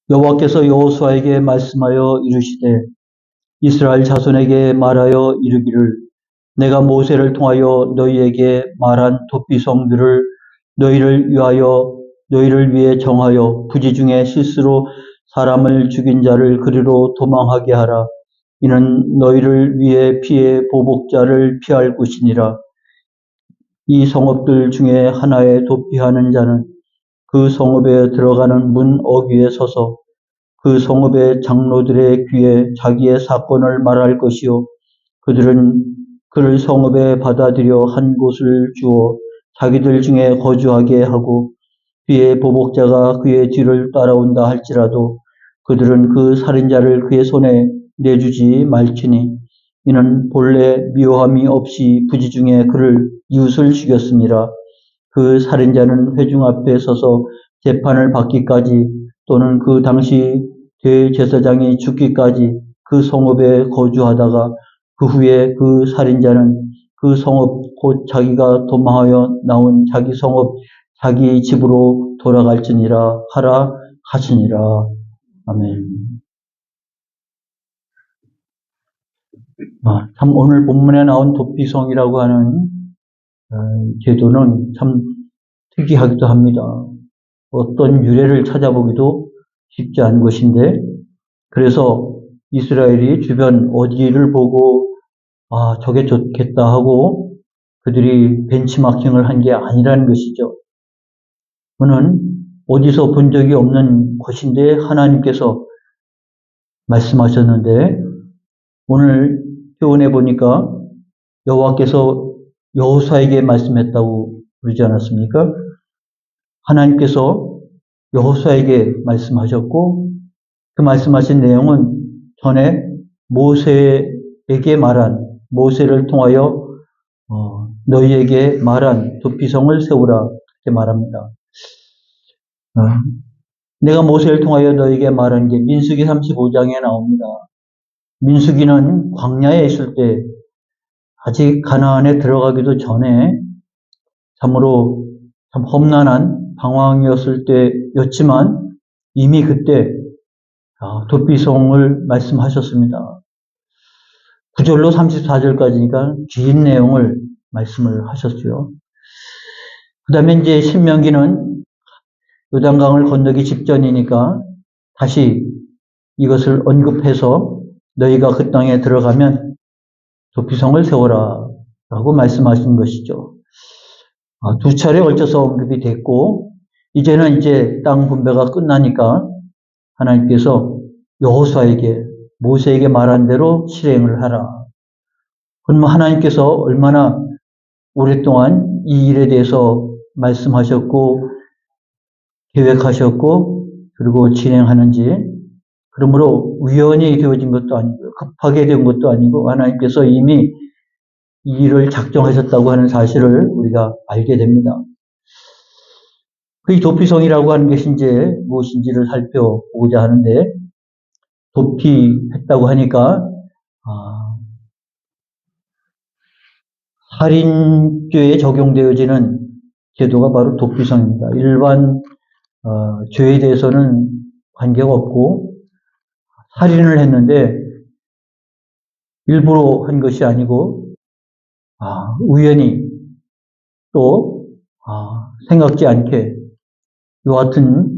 여호와께서 여호수아에게 말씀하여 이르시되 이스라엘 자손에게 말하여 이르기를 내가 모세를 통하여 너희에게 말한 도피성들을 너희를 위해 정하여 부지 중에 실수로 사람을 죽인 자를 그리로 도망하게 하라. 이는 너희를 위해 피해 보복자를 피할 것이니라. 이 성읍들 중에 하나에 도피하는 자는 그 성읍에 들어가는 문 어귀에 서서 그 성읍의 장로들의 귀에 자기의 사건을 말할 것이요 그들은 그를 성읍에 받아들여 한 곳을 주어 자기들 중에 거주하게 하고 그의 보복자가 그의 뒤를 따라온다 할지라도 그들은 그 살인자를 그의 손에 내주지 말지니 이는 본래 미워함이 없이 부지 중에 그를 이웃을 죽였습니다. 그 살인자는 회중 앞에 서서 재판을 받기까지 또는 그 당시 대제사장이 죽기까지 그 성읍에 거주하다가 그 후에 그 살인자는 그 성읍 곧 자기가 도망하여 나온 자기 성읍 자기 집으로 돌아갈지니라 하라 하시니라. 아멘. 참 오늘 본문에 나온 도피성이라고 하는 제도는 참 특이하기도 합니다. 어떤 유래를 찾아보기도 쉽지 않은 것인데 그래서 이스라엘이 주변 어디를 보고 저게 좋겠다 하고 그들이 벤치마킹을 한 게 아니라는 것이죠. 그는 어디서 본 적이 없는 것인데 하나님께서 말씀하셨는데 오늘 표현해 보니까 여호와께서 여호수아에게 말씀했다고 그러지 않았습니까? 하나님께서 여호수아에게 말씀하셨고 그 말씀하신 내용은 전에 모세에게 말한 모세를 통하여 너희에게 말한 도피성을 세우라 그렇게 말합니다. 내가 모세를 통하여 너희에게 말한 게 민수기 35장에 나옵니다. 민수기는 광야에 있을 때 아직 가나안에 들어가기도 전에 참으로 참 험난한 방황이었을 때였지만 이미 그때 도피성을 말씀하셨습니다. 9절로 34절까지니까 긴 내용을 말씀을 하셨죠. 그 다음에 이제 신명기는 요단강을 건너기 직전이니까 다시 이것을 언급해서 너희가 그 땅에 들어가면 도피성을 세워라 라고 말씀하신 것이죠. 두 차례 걸쳐서 언급이 됐고 이제는 이제 땅 분배가 끝나니까 하나님께서 여호수아에게 모세에게 말한 대로 실행을 하라. 그러면 하나님께서 얼마나 오랫동안 이 일에 대해서 말씀하셨고 계획하셨고 그리고 진행하는지 그러므로 우연히 되어진 것도 아니고 급하게 된 것도 아니고 하나님께서 이미 이 일을 작정하셨다고 하는 사실을 우리가 알게 됩니다. 그 도피성이라고 하는 것이 이제 무엇인지를 살펴보고자 하는데 도피했다고 하니까 살인죄에 적용되어지는 제도가 바로 도피성입니다. 일반 죄에 대해서는 관계가 없고 살인을 했는데 일부러 한 것이 아니고 우연히 또 생각지 않게 이 같은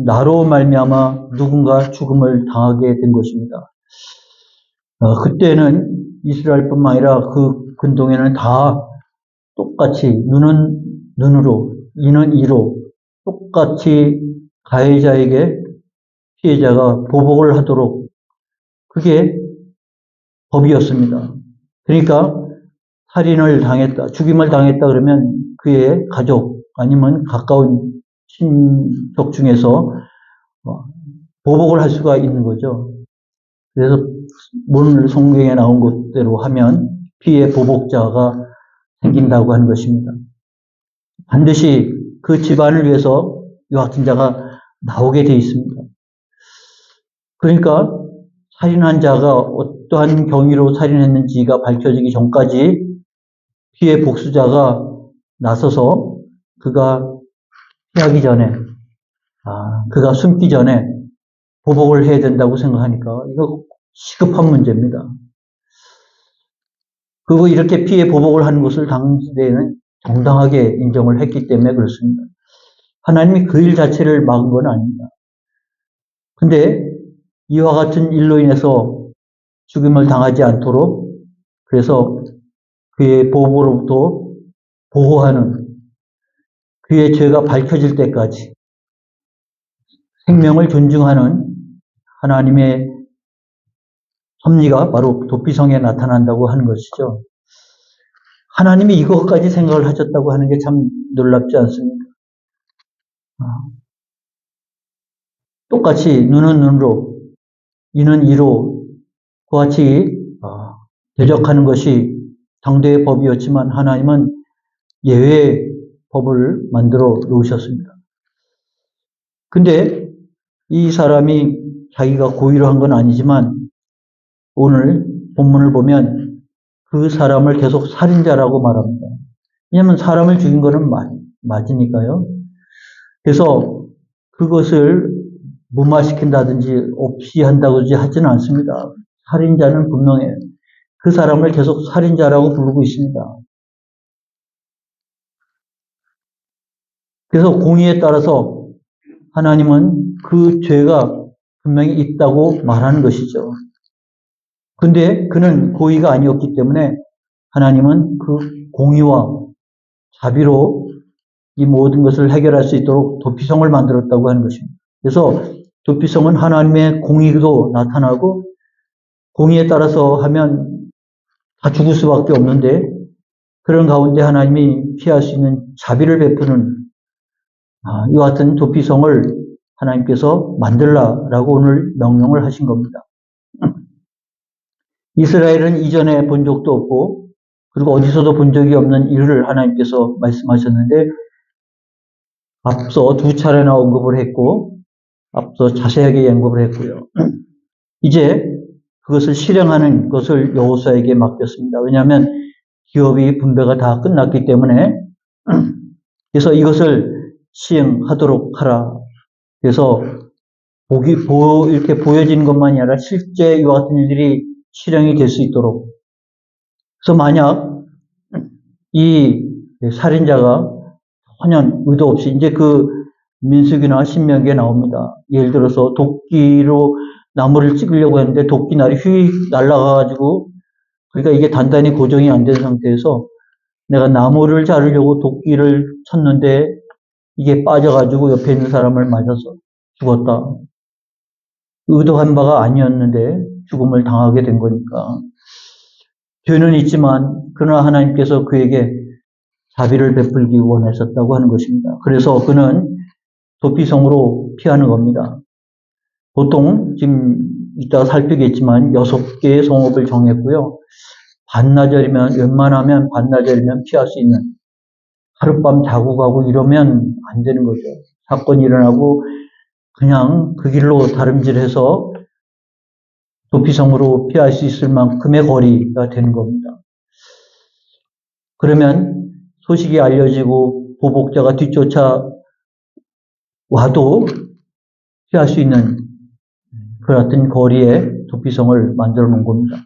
나로 말미암아 누군가 죽음을 당하게 된 것입니다. 그때는 이스라엘뿐만 아니라 그 근동에는 다 똑같이 눈은 눈으로 이는 이로 똑같이 가해자에게 피해자가 보복을 하도록 그게 법이었습니다. 그러니까 살인을 당했다, 죽임을 당했다 그러면 그의 가족 아니면 가까운 친족 중에서 보복을 할 수가 있는 거죠. 그래서 오늘 성경에 나온 것대로 하면 피해 보복자가 생긴다고 하는 것입니다. 반드시 그 집안을 위해서 이 같은 자가 나오게 되어 있습니다. 그러니까 살인한 자가 어떠한 경위로 살인했는지가 밝혀지기 전까지 피해 복수자가 나서서 그가 피하기 전에, 그가 숨기 전에 보복을 해야 된다고 생각하니까 이거 시급한 문제입니다. 그리고 이렇게 피해 보복을 하는 것을 당시에는 정당하게 인정을 했기 때문에 그렇습니다. 하나님이 그 일 자체를 막은 건 아닙니다. 근데 이와 같은 일로 인해서 죽임을 당하지 않도록 그래서 그의 보복으로부터 보호하는 그의 죄가 밝혀질 때까지 생명을 존중하는 하나님의 섭리가 바로 도피성에 나타난다고 하는 것이죠. 하나님이 이것까지 생각을 하셨다고 하는 게 참 놀랍지 않습니까? 똑같이 눈은 눈으로, 이는 이로 그와 같이 대적하는 것이 당대의 법이었지만 하나님은 예외의 법을 만들어 놓으셨습니다. 근데 이 사람이 자기가 고의로 한 건 아니지만 오늘 본문을 보면 그 사람을 계속 살인자라고 말합니다. 왜냐하면 사람을 죽인 거는 맞으니까요. 그래서 그것을 무마시킨다든지 없이 한다든지 하지는 않습니다. 살인자는 분명해요. 그 사람을 계속 살인자라고 부르고 있습니다. 그래서 공의에 따라서 하나님은 그 죄가 분명히 있다고 말하는 것이죠. 근데 그는 고의가 아니었기 때문에 하나님은 그 공의와 자비로 이 모든 것을 해결할 수 있도록 도피성을 만들었다고 하는 것입니다. 그래서 도피성은 하나님의 공의도 나타나고 공의에 따라서 하면 다 죽을 수밖에 없는데 그런 가운데 하나님이 피할 수 있는 자비를 베푸는 이와 같은 도피성을 하나님께서 만들라라고 오늘 명령을 하신 겁니다. 이스라엘은 이전에 본 적도 없고 그리고 어디서도 본 적이 없는 일을 하나님께서 말씀하셨는데 앞서 2차례나 언급을 했고 앞서 자세하게 언급을 했고요. 이제 그것을 실행하는 것을 여호수아에게 맡겼습니다. 왜냐하면 기업이 분배가 다 끝났기 때문에 그래서 이것을 시행하도록 하라. 그래서 이렇게 보여지는 것만이 아니라 실제 이와 같은 일들이 실행이 될 수 있도록. 그래서 만약 이 살인자가 전혀 의도 없이 이제 그 민수기나 신명기에 나옵니다. 예를 들어서 도끼로 나무를 찍으려고 했는데 도끼날이 휙 날아가가지고 그러니까 이게 단단히 고정이 안 된 상태에서 내가 나무를 자르려고 도끼를 쳤는데 이게 빠져가지고 옆에 있는 사람을 맞아서 죽었다. 의도한 바가 아니었는데 죽음을 당하게 된 거니까. 죄는 있지만 그러나 하나님께서 그에게 자비를 베풀기 원하셨다고 하는 것입니다. 그래서 그는 도피성으로 피하는 겁니다. 보통 지금 이따가 살피겠지만 6개의 성읍을 정했고요. 반나절이면 웬만하면 반나절이면 피할 수 있는 하룻밤 자고 가고 이러면 안 되는 거죠. 사건이 일어나고 그냥 그 길로 다름질해서 도피성으로 피할 수 있을 만큼의 거리가 되는 겁니다. 그러면 소식이 알려지고 보복자가 뒤쫓아 와도 피할 수 있는 그 같은 거리에 도피성을 만들어 놓은 겁니다.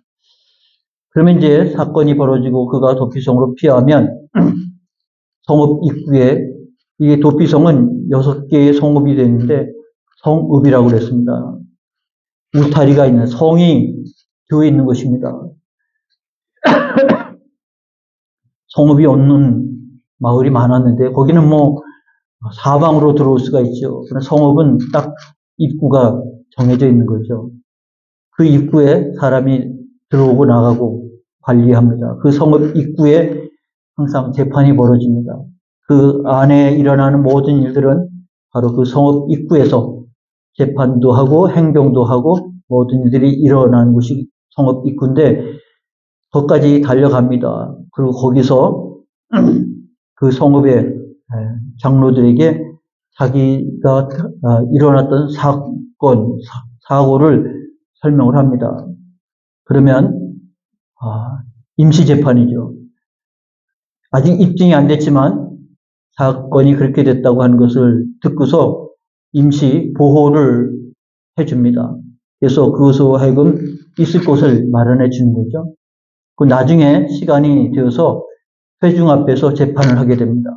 그러면 이제 사건이 벌어지고 그가 도피성으로 피하면 성읍 입구에 이게 도피성은 6개의 성읍이 되는데 성읍이라고 그랬습니다. 울타리가 있는 성이 되어 있는 것입니다. 성읍이 없는 마을이 많았는데 거기는 뭐 사방으로 들어올 수가 있죠. 그러나 성읍은 딱 입구가 정해져 있는 거죠. 그 입구에 사람이 들어오고 나가고 관리합니다. 그 성읍 입구에 항상 재판이 벌어집니다. 그 안에 일어나는 모든 일들은 바로 그 성읍 입구에서 재판도 하고 행정도 하고 모든 일들이 일어나는 곳이 성읍 입구인데 거기까지 달려갑니다. 그리고 거기서 그 성읍의 장로들에게 자기가 일어났던 사고를 설명을 합니다. 그러면 임시 재판이죠. 아직 입증이 안 됐지만 사건이 그렇게 됐다고 하는 것을 듣고서 임시 보호를 해줍니다. 그래서 그것으로 하여금 있을 곳을 마련해 주는 거죠. 그 나중에 시간이 되어서 회중 앞에서 재판을 하게 됩니다.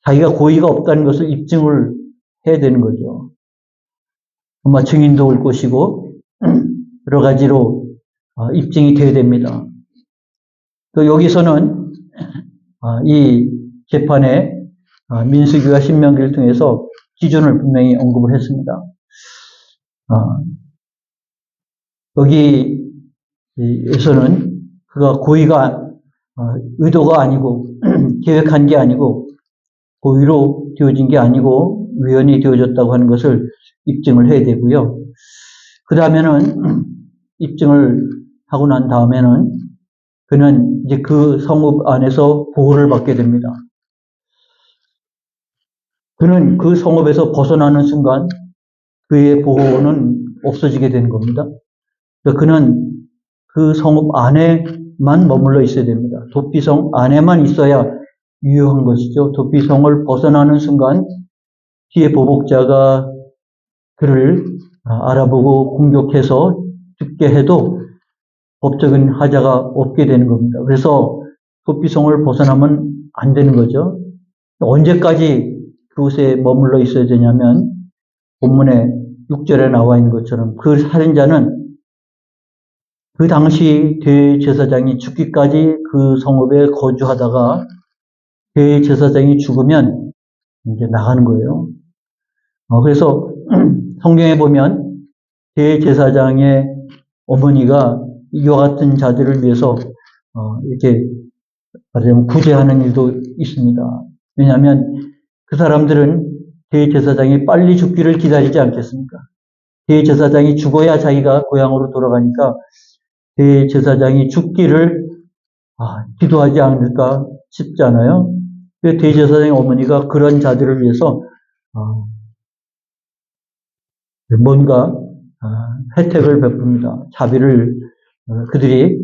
자기가 고의가 없다는 것을 입증을 해야 되는 거죠. 아마 증인도 올 것이고 여러 가지로 입증이 돼야 됩니다. 또 여기서는 이 재판에 민수기와 신명기를 통해서 기준을 분명히 언급을 했습니다. 여기에서는 그가 고의가 의도가 아니고 계획한 게 아니고 고의로 되어진 게 아니고 우연히 되어졌다고 하는 것을 입증을 해야 되고요. 그 다음에는 입증을 하고 난 다음에는 그는 이제 그 성읍 안에서 보호를 받게 됩니다. 그는 그 성읍에서 벗어나는 순간 그의 보호는 없어지게 되는 겁니다. 그는 그 성읍 안에만 머물러 있어야 됩니다. 도피성 안에만 있어야 유효한 것이죠. 도피성을 벗어나는 순간 뒤에 보복자가 그를 알아보고 공격해서 죽게 해도 법적인 하자가 없게 되는 겁니다. 그래서 도피성을 벗어나면 안 되는 거죠. 언제까지 그곳에 머물러 있어야 되냐면 본문에 6절에 나와 있는 것처럼 그 살인자는 그 당시 대제사장이 죽기까지 그 성읍에 거주하다가 대제사장이 죽으면 이제 나가는 거예요. 그래서 성경에 보면 대제사장의 어머니가 이와 같은 자들을 위해서 이렇게 말하자면 구제하는 일도 있습니다. 왜냐하면 그 사람들은 대제사장이 빨리 죽기를 기다리지 않겠습니까? 대제사장이 죽어야 자기가 고향으로 돌아가니까 대제사장이 죽기를 기도하지 않을까 싶잖아요. 대제사장의 어머니가 그런 자들을 위해서 뭔가 혜택을 베풉니다. 자비를 그들이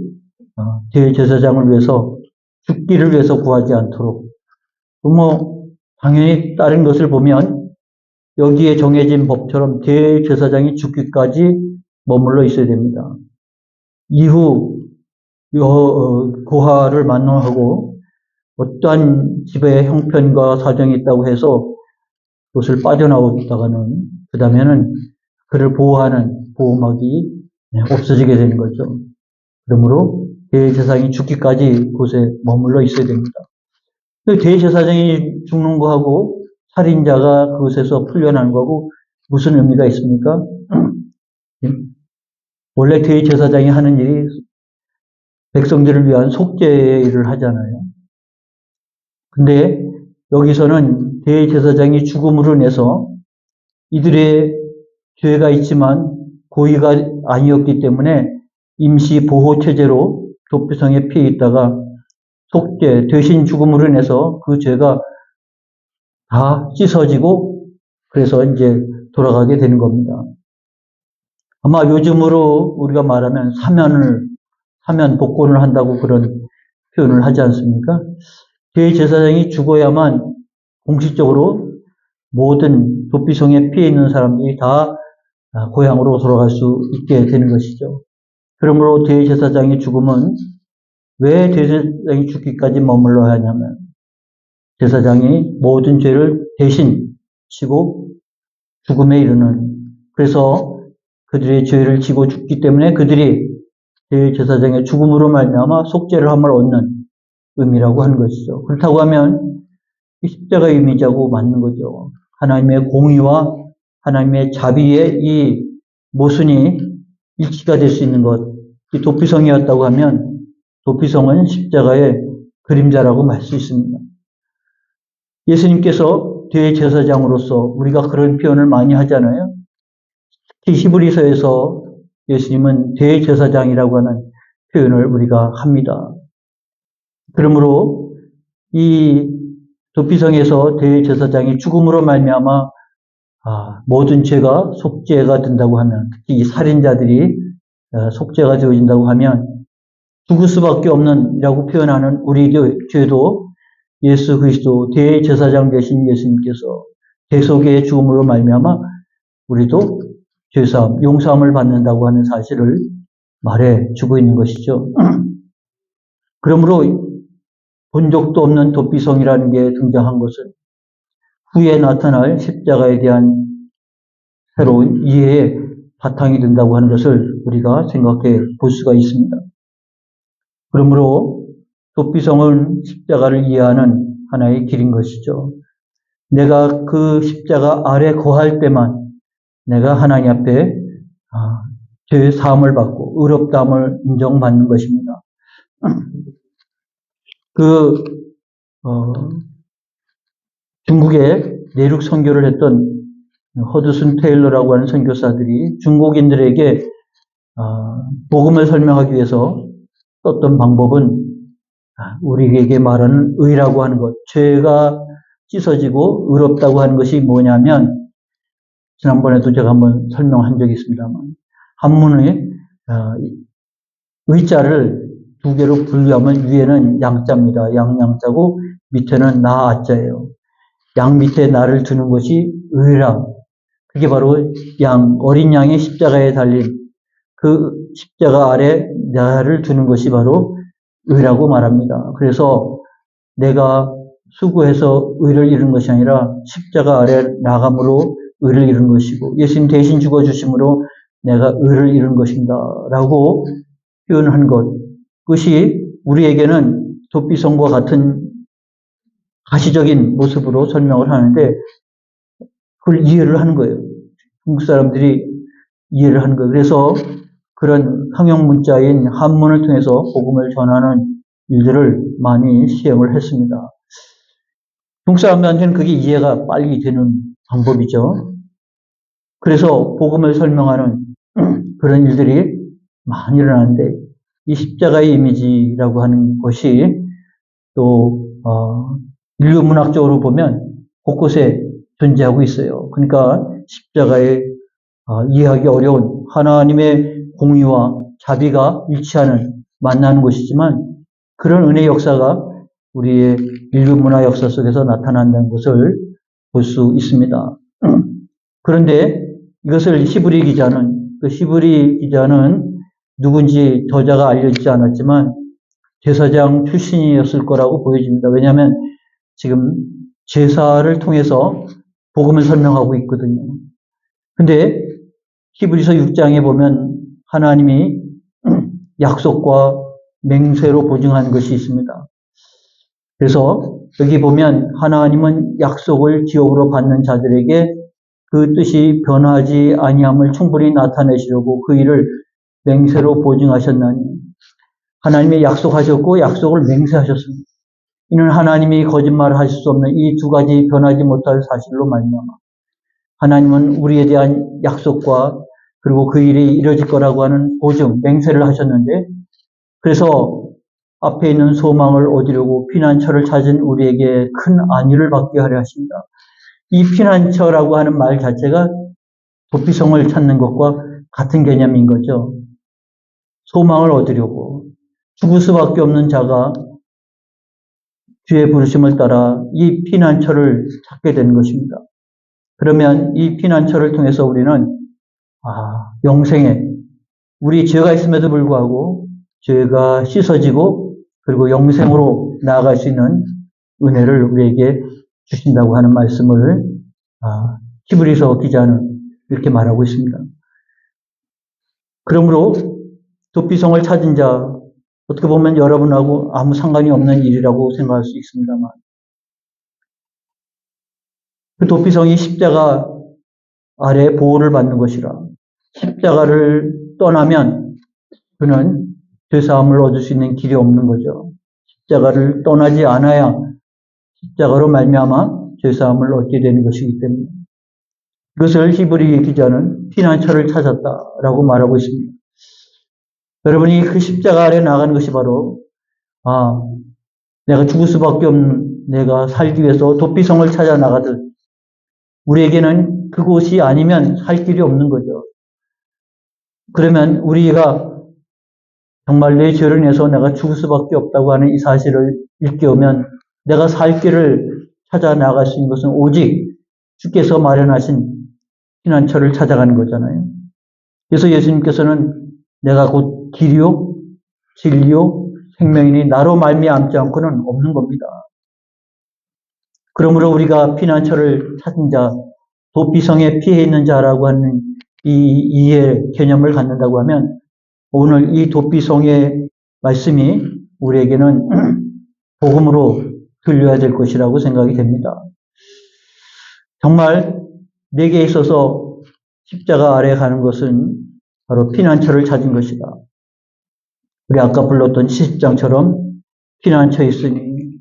대제사장을 위해서 죽기를 위해서 구하지 않도록 당연히 다른 것을 보면 여기에 정해진 법처럼 대제사장이 죽기까지 머물러 있어야 됩니다. 이후 고하를 만나하고 어떠한 집에 형편과 사정이 있다고 해서 그것을 빠져나오다가는 그 다음에는 그를 보호하는 보호막이 없어지게 되는 거죠. 그러므로 대제사장이 죽기까지 그곳에 머물러 있어야 됩니다. 대제사장이 죽는 거하고 살인자가 그곳에서 풀려나는 거하고 무슨 의미가 있습니까? 원래 대제사장이 하는 일이 백성들을 위한 속죄의 일을 하잖아요. 근데 여기서는 대제사장이 죽음으로 인해서 이들의 죄가 있지만 고의가 아니었기 때문에 임시 보호 체제로 도피성에 피해 있다가 속죄, 대신 죽음으로 인해서 그 죄가 다 씻어지고 그래서 이제 돌아가게 되는 겁니다. 아마 요즘으로 우리가 말하면 사면 복권을 한다고 그런 표현을 하지 않습니까? 대제사장이 죽어야만 공식적으로 모든 도피성에 피해 있는 사람들이 다 고향으로 돌아갈 수 있게 되는 것이죠. 그러므로 대제사장의 죽음은 왜 대제사장이 죽기까지 머물러야 하냐면 제사장이 모든 죄를 대신 지고 죽음에 이르는, 그래서 그들의 죄를 지고 죽기 때문에 그들이 대제사장의 죽음으로 말미암아 속죄를 함을 얻는 의미라고 하는 것이죠. 그렇다고 하면 십자가의 의미자고 맞는 거죠. 하나님의 공의와 하나님의 자비의 이 모순이 일치가 될 수 있는 것, 이 도피성이었다고 하면 도피성은 십자가의 그림자라고 말 수 있습니다. 예수님께서 대제사장으로서 우리가 그런 표현을 많이 하잖아요. 특히 히브리서에서 예수님은 대제사장이라고 하는 표현을 우리가 합니다. 그러므로 이 도피성에서 대제사장이 죽음으로 말미암아 모든 죄가 속죄가 된다고 하면, 특히 이 살인자들이 속죄가 되어진다고 하면 죽을 수밖에 없는 이라고 표현하는 우리 죄도 예수 그리스도 대제사장 되신 예수님께서 대속의 죽음으로 말미암아 우리도 죄사함, 용서함을 받는다고 하는 사실을 말해주고 있는 것이죠. 그러므로 본 적도 없는 도피성이라는 게 등장한 것은 후에 나타날 십자가에 대한 새로운 이해의 바탕이 된다고 하는 것을 우리가 생각해 볼 수가 있습니다. 그러므로 도피성은 십자가를 이해하는 하나의 길인 것이죠. 내가 그 십자가 아래 거할 때만 내가 하나님 앞에 죄의 사함을 받고 의롭다함을 인정받는 것입니다. 중국에 내륙 선교를 했던 허드슨 테일러라고 하는 선교사들이 중국인들에게 복음을 설명하기 위해서 썼던 방법은 우리에게 말하는 의라고 하는 것, 죄가 씻어지고 의롭다고 하는 것이 뭐냐면, 지난번에도 제가 한번 설명한 적이 있습니다만, 한문의 의자를 두 개로 분류하면 위에는 양자입니다. 양자고 밑에는 나아자예요. 양 밑에 나를 두는 것이 의라. 그게 바로 어린 양의 십자가에 달린 그 십자가 아래 나를 두는 것이 바로 의라고 말합니다. 그래서 내가 수고해서 의를 이룬 것이 아니라 십자가 아래 나감으로 의를 이룬 것이고 예수님 대신 죽어주심으로 내가 의를 이룬 것입니다. 라고 표현한 것. 그것이 우리에게는 도피성과 같은 가시적인 모습으로 설명을 하는데 그걸 이해를 하는 거예요. 중국 사람들이 이해를 하는 거예요. 그래서 그런 상용 문자인 한문을 통해서 복음을 전하는 일들을 많이 시행을 했습니다. 중국 사람들한테는 그게 이해가 빨리 되는 방법이죠. 그래서 복음을 설명하는 그런 일들이 많이 일어나는데 이 십자가의 이미지라고 하는 것이 또 인류 문학적으로 보면 곳곳에 존재하고 있어요. 그러니까 십자가의 이해하기 어려운 하나님의 공의와 자비가 일치하는 만나는 것이지만 그런 은혜의 역사가 우리의 인류 문화 역사 속에서 나타난다는 것을 볼 수 있습니다. 그런데 이것을 히브리 기자는 누군지 저자가 알려지지 않았지만 제사장 출신이었을 거라고 보여집니다. 왜냐하면 지금 제사를 통해서 복음을 설명하고 있거든요. 근데 히브리서 6장에 보면 하나님이 약속과 맹세로 보증한 것이 있습니다. 그래서 여기 보면 하나님은 약속을 기업으로 받는 자들에게 그 뜻이 변하지 아니함을 충분히 나타내시려고 그 일을 맹세로 보증하셨나니 하나님이 약속하셨고 약속을 맹세하셨습니다. 이는 하나님이 거짓말을 하실 수 없는 이 두 가지 변하지 못할 사실로 말미암아 하나님은 우리에 대한 약속과 그리고 그 일이 이루어질 거라고 하는 보증, 맹세를 하셨는데 그래서 앞에 있는 소망을 얻으려고 피난처를 찾은 우리에게 큰 안위를 받게 하려 하십니다. 이 피난처라고 하는 말 자체가 도피성을 찾는 것과 같은 개념인 거죠. 소망을 얻으려고 죽을 수밖에 없는 자가 주의 부르심을 따라 이 피난처를 찾게 되는 것입니다. 그러면 이 피난처를 통해서 우리는 영생에 우리 죄가 있음에도 불구하고 죄가 씻어지고 그리고 영생으로 나아갈 수 있는 은혜를 우리에게 주신다고 하는 말씀을 히브리서 기자는 이렇게 말하고 있습니다. 그러므로 도피성을 찾은 자 어떻게 보면 여러분하고 아무 상관이 없는 일이라고 생각할 수 있습니다만 그 도피성이 십자가 아래 보호를 받는 것이라 십자가를 떠나면 그는 죄사함을 얻을 수 있는 길이 없는 거죠. 십자가를 떠나지 않아야 십자가로 말미암아 죄사함을 얻게 되는 것이기 때문에 이것을 히브리 기자는 피난처를 찾았다라고 말하고 있습니다. 여러분이 그 십자가 아래 나가는 것이 바로 내가 죽을 수밖에 없는 내가 살기 위해서 도피성을 찾아 나가듯 우리에게는 그곳이 아니면 살 길이 없는 거죠. 그러면 우리가 정말 내 죄를 인해서 내가 죽을 수밖에 없다고 하는 이 사실을 일깨우면 내가 살 길을 찾아 나갈 수 있는 것은 오직 주께서 마련하신 피난처를 찾아가는 거잖아요. 그래서 예수님께서는 내가 곧 길이요 진리요 생명이니 나로 말미암지 않고는 없는 겁니다. 그러므로 우리가 피난처를 찾은 자, 도피성에 피해 있는 자라고 하는 이 이해 개념을 갖는다고 하면 오늘 이 도피성의 말씀이 우리에게는 복음으로 들려야 될 것이라고 생각이 됩니다. 정말 내게 있어서 십자가 아래 가는 것은 바로 피난처를 찾은 것이다. 우리 아까 불렀던 70장처럼 피난처에 있으니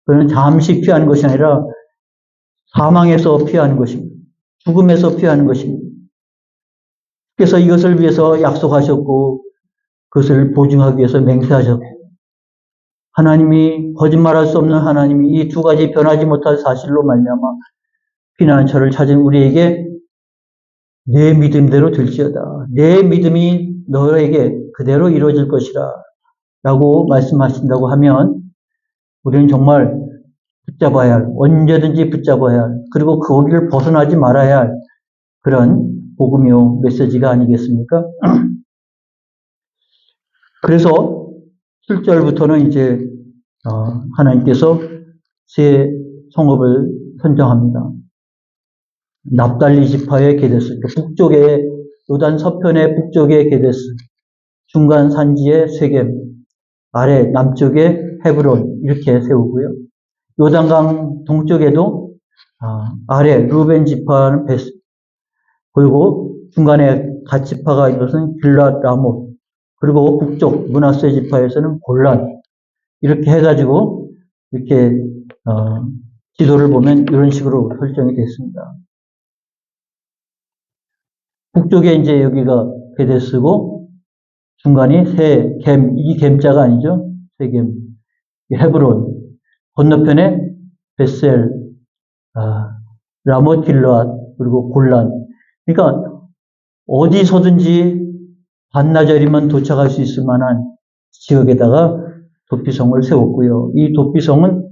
그는 잠시 피하는 것이 아니라 사망에서 피하는 것입니다. 죽음에서 피하는 것입니다. 그래서 이것을 위해서 약속하셨고 그것을 보증하기 위해서 맹세하셨고 하나님이 거짓말할 수 없는 하나님이 이 두 가지 변하지 못할 사실로 말미암아 피난처를 찾은 우리에게 내 믿음대로 될지어다. 내 믿음이 너에게 그대로 이루어질 것이라 라고 말씀하신다고 하면 우리는 정말 붙잡아야 할, 언제든지 붙잡아야 할, 그리고 거기를 벗어나지 말아야 할 그런 복음이요 메시지가 아니겠습니까? 그래서 7절부터는 이제 하나님께서 새 성읍을 선정합니다. 납달리 지파의 게데스, 북쪽에 요단 서편의 북쪽의 게데스, 중간 산지의 세겜, 아래 남쪽에 헤브론 이렇게 세우고요. 요단강 동쪽에도 아래 루벤 지파는 베스, 그리고 중간에 갓 지파가 이것은 길랏 라못, 그리고 북쪽 므낫세 지파에서는 골란 이렇게 해가지고 이렇게 지도를 보면 이런 식으로 설정이 됐습니다. 북쪽에 이제 여기가 베데스고 중간이 이 겜자가 아니죠. 세겜, 헤브론, 건너편에 베셀, 라못 길르앗, 그리고 골란. 그러니까 어디서든지 반나절이면 도착할 수 있을 만한 지역에다가 도피성을 세웠고요. 이 도피성은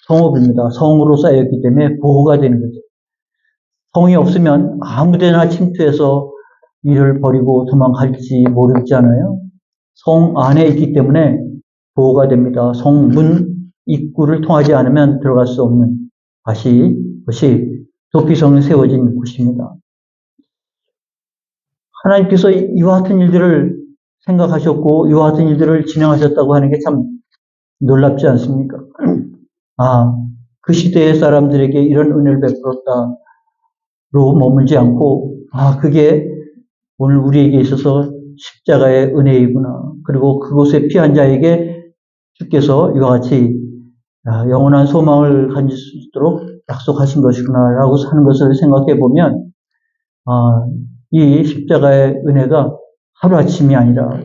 성읍입니다. 성으로 쌓였기 때문에 보호가 되는 거죠. 성이 없으면 아무데나 침투해서 일을 벌이고 도망갈지 모르잖아요. 성 안에 있기 때문에 보호가 됩니다. 성문 입구를 통하지 않으면 들어갈 수 없는 것이 도피성이 세워진 곳입니다. 하나님께서 이와 같은 일들을 생각하셨고 이와 같은 일들을 진행하셨다고 하는 게 참 놀랍지 않습니까? 그 시대의 사람들에게 이런 은혜를 베풀었다로 머물지 않고 그게 오늘 우리에게 있어서 십자가의 은혜이구나. 그리고 그곳에 피한 자에게 주께서 이와 같이 영원한 소망을 가질 수 있도록 약속하신 것이구나 라고 하는 것을 생각해 보면 이 십자가의 은혜가 하루아침이 아니라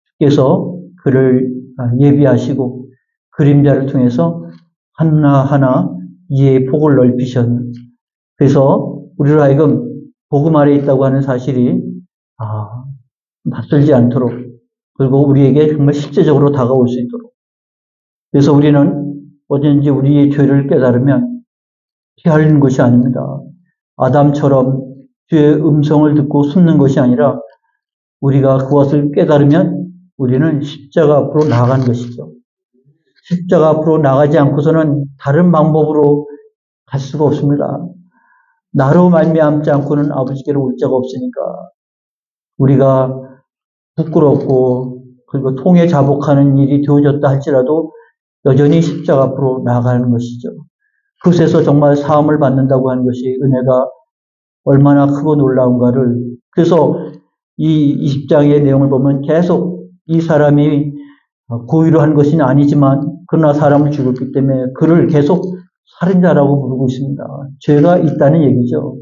주께서 그를 예비하시고 그림자를 통해서 하나하나 이해의 폭을 넓히셨는, 그래서 우리로 하여금 복음 아래 있다고 하는 사실이 낯설지 않도록, 그리고 우리에게 정말 실제적으로 다가올 수 있도록. 그래서 우리는 어딘지 우리의 죄를 깨달으면 피하는 것이 아닙니다. 아담처럼 주의 음성을 듣고 숨는 것이 아니라 우리가 그것을 깨달으면 우리는 십자가 앞으로 나아가는 것이죠. 십자가 앞으로 나가지 않고서는 다른 방법으로 갈 수가 없습니다. 나로 말미암지 않고는 아버지께로 올 자가 없으니까 우리가 부끄럽고 그리고 통에 자복하는 일이 되어졌다 할지라도 여전히 십자가 앞으로 나아가는 것이죠. 그곳에서 정말 사함을 받는다고 하는 것이 은혜가 얼마나 크고 놀라운가를, 그래서 이 20장의 내용을 보면 계속 이 사람이 고의로 한 것은 아니지만 그러나 사람을 죽였기 때문에 그를 계속 살인자라고 부르고 있습니다. 죄가 있다는 얘기죠.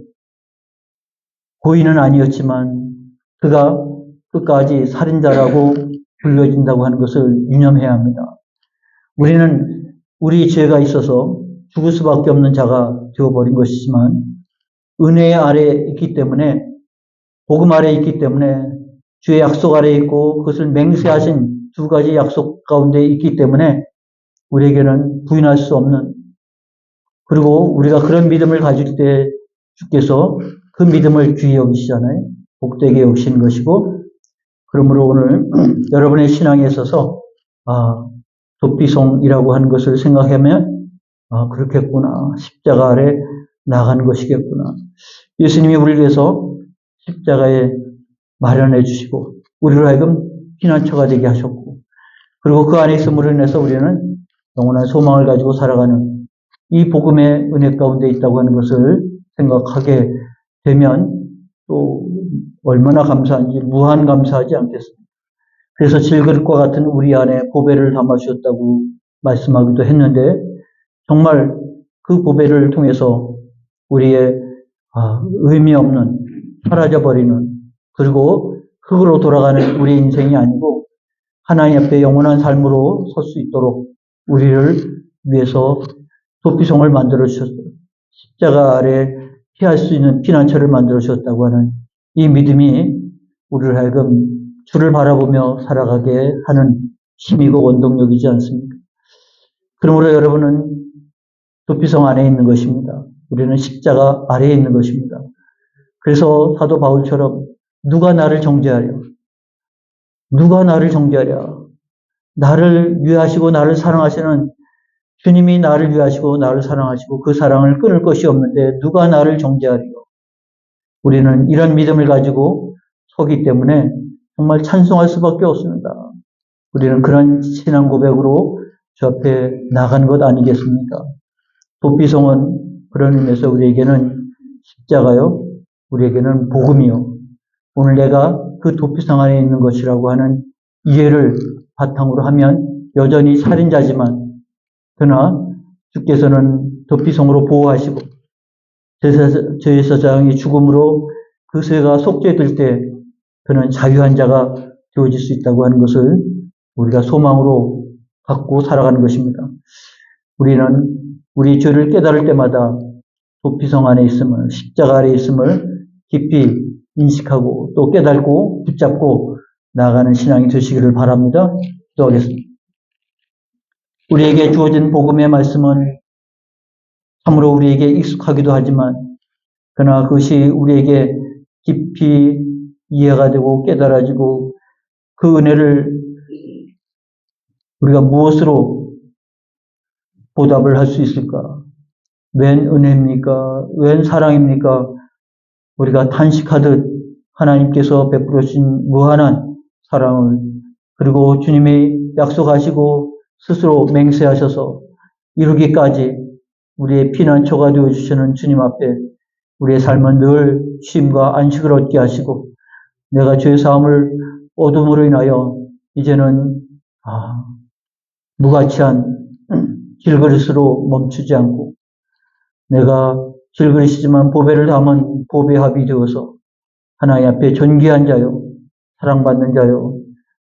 고의는 아니었지만 그가 끝까지 살인자라고 불려진다고 하는 것을 유념해야 합니다. 우리는 우리 죄가 있어서 죽을 수밖에 없는 자가 되어버린 것이지만 은혜 아래에 있기 때문에, 복음 아래에 있기 때문에, 주의 약속 아래에 있고 그것을 맹세하신 두 가지 약속 가운데 있기 때문에 우리에게는 부인할 수 없는, 그리고 우리가 그런 믿음을 가질 때 주께서 그 믿음을 귀히 여기시잖아요. 복되게 여기신 것이고, 그러므로 오늘 여러분의 신앙에 있어서 도피성이라고 하는 것을 생각하면 그렇겠구나. 십자가 아래 나가는 것이겠구나. 예수님이 우리를 위해서 십자가에 마련해 주시고 우리로 하여금 피난처가 되게 하셨고, 그리고 그 안에 있음으로 인해서 우리는 영원한 소망을 가지고 살아가는 이 복음의 은혜 가운데 있다고 하는 것을 생각하게 되면 또 얼마나 감사한지 무한 감사하지 않겠습니까? 그래서 질그릇과 같은 우리 안에 보배를 담아 주셨다고 말씀하기도 했는데, 정말 그 보배를 통해서 우리의 의미 없는, 사라져버리는, 그리고 흙으로 돌아가는 우리 인생이 아니고 하나님 앞에 영원한 삶으로 설 수 있도록 우리를 위해서 도피성을 만들어 주셨어요. 십자가 아래 피할 수 있는 피난처를 만들어 주셨다고 하는 이 믿음이 우리를 하여금 주를 바라보며 살아가게 하는 힘이고 원동력이지 않습니까? 그러므로 여러분은 도피성 안에 있는 것입니다. 우리는 십자가 아래에 있는 것입니다. 그래서 사도 바울처럼 누가 나를 정죄하랴? 누가 나를 정죄하랴? 나를 위하시고 나를 사랑하시는 주님이 나를 위하시고 나를 사랑하시고 그 사랑을 끊을 것이 없는데 누가 나를 정죄하리요? 우리는 이런 믿음을 가지고 서기 때문에 정말 찬송할 수밖에 없습니다. 우리는 그런 신앙 고백으로 주 앞에 나간 것 아니겠습니까? 도피성은 그런 의미에서 우리에게는 십자가요, 우리에게는 복음이요. 오늘 내가 그 도피성 안에 있는 것이라고 하는 이해를 바탕으로 하면 여전히 살인자지만, 그러나 주께서는 도피성으로 보호하시고 제사장이 죽음으로 그 죄가 속죄될 때 그는 자유한 자가 되어질 수 있다고 하는 것을 우리가 소망으로 갖고 살아가는 것입니다. 우리는 우리 죄를 깨달을 때마다 도피성 안에 있음을, 십자가 아래에 있음을 깊이 인식하고 또 깨닫고 붙잡고 나아가는 신앙이 되시기를 바랍니다. 기도하겠습니다. 우리에게 주어진 복음의 말씀은 참으로 우리에게 익숙하기도 하지만, 그러나 그것이 우리에게 깊이 이해가 되고 깨달아지고 그 은혜를 우리가 무엇으로 보답을 할 수 있을까? 웬 은혜입니까? 웬 사랑입니까? 우리가 탄식하듯 하나님께서 베풀어 주신 무한한 사랑을, 그리고 주님이 약속하시고 스스로 맹세하셔서 이루기까지 우리의 피난처가 되어주시는 주님 앞에 우리의 삶은 늘 쉼과 안식을 얻게 하시고, 내가 죄사함을 얻음으로 인하여 이제는 무가치한 질그릇으로 멈추지 않고 내가 질그릇이지만 보배를 담은 보배합이 되어서 하나님 앞에 존귀한 자요, 사랑받는 자요,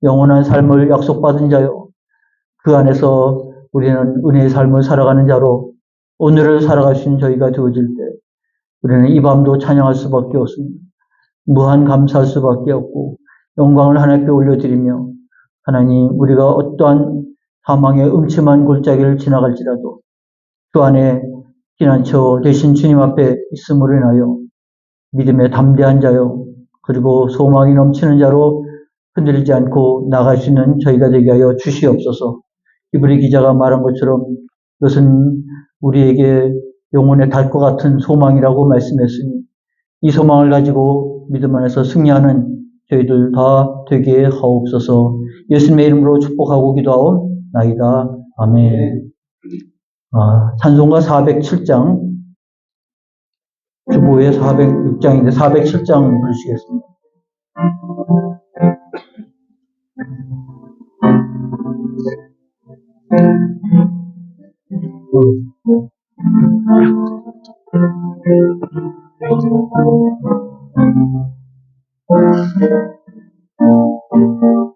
영원한 삶을 약속받은 자요, 그 안에서 우리는 은혜의 삶을 살아가는 자로 오늘을 살아갈 수 있는 저희가 되어질 때 우리는 이 밤도 찬양할 수밖에 없습니다. 무한 감사할 수밖에 없고 영광을 하나님께 올려드리며, 하나님, 우리가 어떠한 사망의 음침한 골짜기를 지나갈지라도 그 안에 피난처 되신 주님 앞에 있음으로 인하여 믿음의 담대한 자요, 그리고 소망이 넘치는 자로 흔들리지 않고 나갈 수 있는 저희가 되게 하여 주시옵소서. 히브리 기자가 말한 것처럼 이것은 우리에게 영혼에 달 것 같은 소망이라고 말씀했으니 이 소망을 가지고 믿음 안에서 승리하는 저희들 다 되게 하옵소서. 예수님의 이름으로 축복하고 기도하옵나이다. 아멘. 찬송가 407장, 주보에 406장인데 407장 부르시겠습니다.